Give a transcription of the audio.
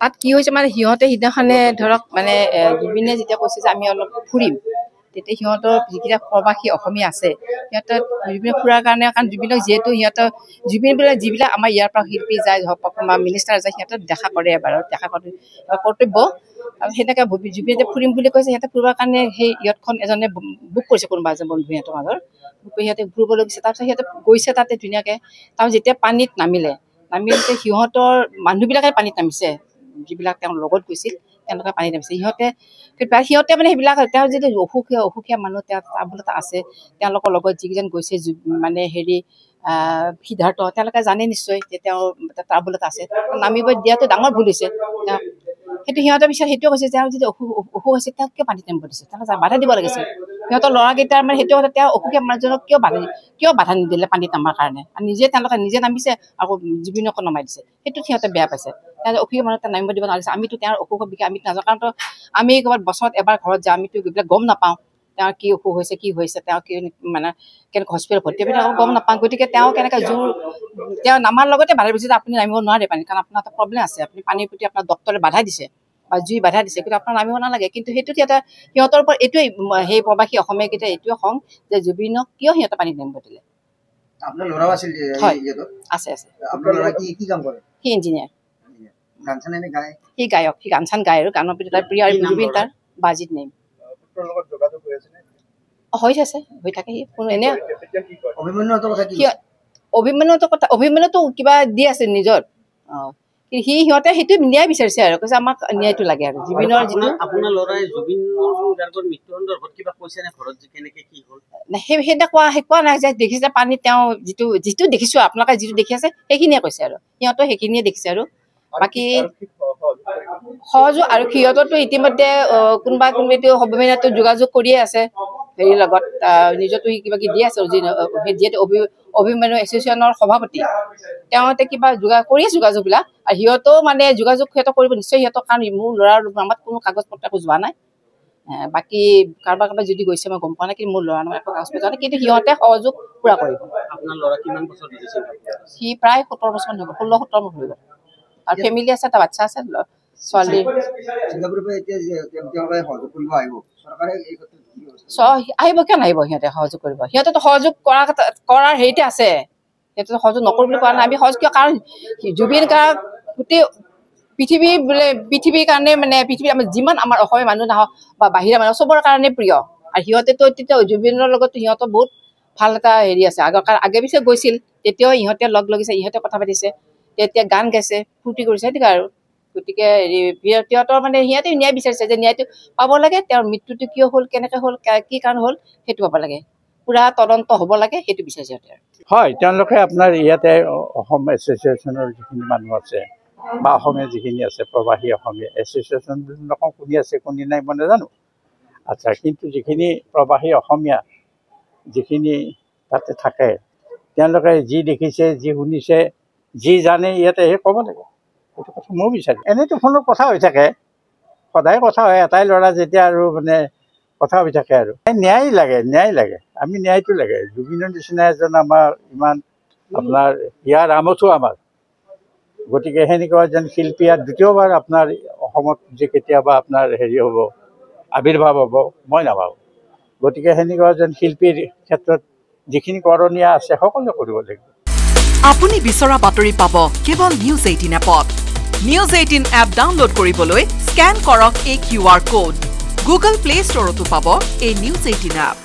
তাত কি হৈছে মানে সিহঁতে সিদিনাখনে ধৰক মানে জুবিনে যেতিয়া কৈছে যে আমি অলপ ফুৰিম তেতিয়া সিহঁতৰ যিকেইটা প্ৰবাসী অসমীয়া আছে সিহঁতৰ জুবিন ফুৰাৰ কাৰণে কাৰণ জুবিনক যিহেতু সিহঁতৰ জুবিনবিলাক যিবিলাক আমাৰ ইয়াৰ পৰা শিল্পী যায় হওক বা মিনিষ্টাৰ যায় সিহঁতক দেখা কৰে এবাৰ দেখা কৰে কৰ্তব্য আৰু সেনেকৈ জুবিনে ফুৰিম বুলি কৈছে সিহঁতে ফুৰিবৰ কাৰণে সেই ইয়তখন এজনে বুক কৰিছে কোনোবা এজন বন্ধু সিহঁতৰ মাজৰ বুক কৰি সিহঁতে ফুৰিবলৈ গৈছে তাৰপিছত সিহঁতে গৈছে তাতে ধুনীয়াকৈ তাৰপিছত যেতিয়া পানীত নামিলে সিহঁতৰ মানুহবিলাকে পানীত নামিছে যিবিলাক তেওঁৰ লগত গৈছিল তেওঁলোকে পানীত নামিছে সিহঁতে মানে সেইবিলাক তেওঁ যিটো অসুখীয়া মানুহ তেওঁ তাবোলতা আছে তেওঁলোকৰ লগত যিকেইজন গৈছে মানে সিদ্ধাৰ্থ তেওঁলোকে জানে নিশ্চয় যে তেওঁ তাবোলতা আছে নামিব দিয়াটো ডাঙৰ ভুল হৈছে সেইটো সিহঁতৰ পিছত সেইটোৱে কৈছে তেওঁ যদি অসুখ হৈছে তেওঁক কিয় পানীত নামিব দিছে তেওঁলোকে বাধা দিব লাগিছিল সিহঁতৰ ল'ৰাকেইটাৰ মানে সেইটো কথা তেওঁ অসুখীয়া মানুহজনক কিয় বাধা নিদিলে পানীত নামাৰ কাৰণে আৰু তেওঁলোকে নিজে নামিছে আকৌ জুবিনকো নমাই দিছে সেইটো সিহঁতে বেয়া পাইছে তেওঁ অসুখীয়া মানুহ তেওঁ নামিব দিব নালাগিছে আমিতো তেওঁৰ অসুখৰ বিষয়ে আমি নাজানো কাৰণ আমি ক'ৰবাত বছৰত এবাৰ ঘৰত যাওঁ আমিতো এইবিলাক গম নাপাওঁ তেওঁৰ কি অসুখ হৈছে কি হৈছে তেওঁ কি মানে কেনেকৈ হস্পিটেলত ভৰ্তি আমি আকৌ গম নাপাওঁ গতিকে তেওঁ কেনেকৈ তেওঁ নামাৰ লগতে বাধা দিছে যে আপুনি নামিব নোৱাৰে পানী কাৰণ আপোনাৰ এটা প্ৰব্লেম আছে আপুনি পানীৰ প্ৰতি আপোনাৰ ডক্টৰে বাধা দিছে বা জুই বাধা দিছে কিন্তু আপোনাৰ নামিব নালাগে কিন্তু সেইটোত সিহঁতৰ ওপৰত এইটোৱে সেই প্ৰবাসী অসমীয়াকেইটা এইটোৱে খং যে জুবিনক কিয় সিহঁতে পানীত নামিব দিলে আপোনাৰ ল'ৰাও আছিল আছে আপোনাৰ ল'ৰা কি কাম কৰে সি ইঞ্জিনিয়াৰ গান চান এনে গায় সি গায়ক সি গান চান গায় আৰু গানৰ প্ৰতি তাৰ প্ৰিয় আৰু জুবিন তাৰ বাজিত নেম হৈ থাকে সি কোনো এনে অভিমন্যুতো কিবা দি আছে নিজৰ সিহঁতে সেইটো ন্যায় বিচাৰিছে আৰু কৈছে আমাক ন্যায়টো লাগে আৰু জুবিনৰ যিটো আপোনাৰ ল'ৰাই জুবিন গাৰ্গৰ মৃত্যু সন্দৰ্ভত কিবা কৈছে নে ঘৰত কেনেকে কি হ'ল সেইটা কোৱা নাই যে দেখিছে পানীত তেওঁ যিটো দেখিছো আপোনালোকে যিটো দেখি আছে সেইখিনিয়ে কৈছে আৰু সিহঁতৰ সেইখিনিয়ে দেখিছে আৰু বাকী সহযোগ আৰু সিহঁতৰতো ইতিমধ্যে কোনোবাইতো সভ্যমিনাতো যোগাযোগ কৰিয়ে আছে হেৰিৰ লগত নিজতো কিবা কিবি দি আছে যিহেতু অভিমন্যু এছ'চিয়েশ্যনৰ সভাপতি তেওঁতে কিবা যোগাযোগবিলাক আৰু সিহঁতেও মানে যোগাযোগ সিহঁতক কৰিব নিশ্চয় সিহঁতক কাৰণ মোৰ ল'ৰাৰ নামত কোনো কাগজ পত্ৰ একো যোৱা নাই বাকী কাৰোবাৰ যদি গৈছে মই গম পোৱা নাই কিন্তু মোৰ ল'ৰাৰ নামত একো কাগজ পত্ৰ নাই কিন্তু সিহঁতে সহযোগ পূৰা কৰিব আপোনাৰ ল'ৰা কিমান বছৰ সি প্ৰায় 17 বছৰমান হৈ গ'ল 16-17 হৈ গ'ল আৰু ফেমিলি আছে এটা বাচ্চা আছে ছোৱালী আহিব কিয় নাহিব সিহঁতে সহযোগ কৰিব সিহঁতেতো সহযোগ কৰাৰ হেৰিতে আছে সিহঁতে সহযোগ নকৰোঁ বুলি কোৱা নাই আমি সহযোগ কিয় কাৰণ জুবিন গাৰ্গ গোটেই পৃথিৱীৰ কাৰণে মানে পৃথিৱীৰ আমাৰ যিমান আমাৰ অসমীয়া মানুহ নহওক বা বাহিৰা মানুহ চবৰ কাৰণে প্ৰিয় আৰু সিহঁতেতো তেতিয়া জুবিনৰ লগতো সিহঁতৰ বহুত ভাল এটা হেৰি আছে আগে পিছে গৈছিল তেতিয়াও ইহঁতে লগ লাগিছে ইহঁতে কথা পাতিছে তেতিয়া গান গাইছে ফূৰ্তি কৰিছে সেইটোকে আৰু গতিকে সিহঁতৰ মানে সিহঁতে ন্যায় বিচাৰিছে যে ন্যায়টো পাব লাগে তেওঁৰ মৃত্যুটো কিয় হ'ল কেনেকৈ হ'ল কি কাৰণ হ'ল সেইটো পাব লাগে পুৰা তদন্ত হ'ব লাগে সেইটো বিচাৰিছে সিহঁতে হয় তেওঁলোকে আপোনাৰ ইয়াতে অসম এছ'চিয়েশ্যনৰ যিখিনি মানুহ আছে বা অসমীয়া যিখিনি আছে প্ৰবাসী অসমীয়া এছ'চিয়েশ্যন বুলি নকওঁ কোনে আছে কোনে নাই মই নাজানো আচ্ছা কিন্তু যিখিনি প্ৰবাসী অসমীয়া যিখিনি তাতে থাকে তেওঁলোকে যি দেখিছে যি শুনিছে যি জানে ইয়াতে ক'ব লাগে সেইটো কথা মই বিচাৰিম এনেইতো ফোনত কথা হৈ থাকে সদায় কথা হয় এটাই ল'ৰা যেতিয়া আৰু মানে কথা হৈ থাকে আৰু ন্যায় লাগে আমি ন্যায়টো লাগে জুবিনৰ নিচিনা এজন আমাৰ ইমান আপোনাৰ ইয়াৰ আমঠো আমাৰ গতিকে সেনেকুৱা এজন শিল্পী দ্বিতীয়বাৰ আপোনাৰ অসমত যে কেতিয়াবা আপোনাৰ হেৰি হ'ব আৱিৰ্ভাৱ হ'ব মই নাভাবোঁ গতিকে সেনেকুৱা এজন শিল্পীৰ ক্ষেত্ৰত যিখিনি কৰণীয় আছে সকলোৱে কৰিব লাগিব আপুনি বিচৰা বাতৰি পাব কেৱল নিউজ 18 এপত নিউজ 18 এপ ডাউনলোড কৰিবলৈ স্কেন কৰক এই QR কোড গুগল প্লে ষ্টৰতো পাব এই নিউজ 18 এপ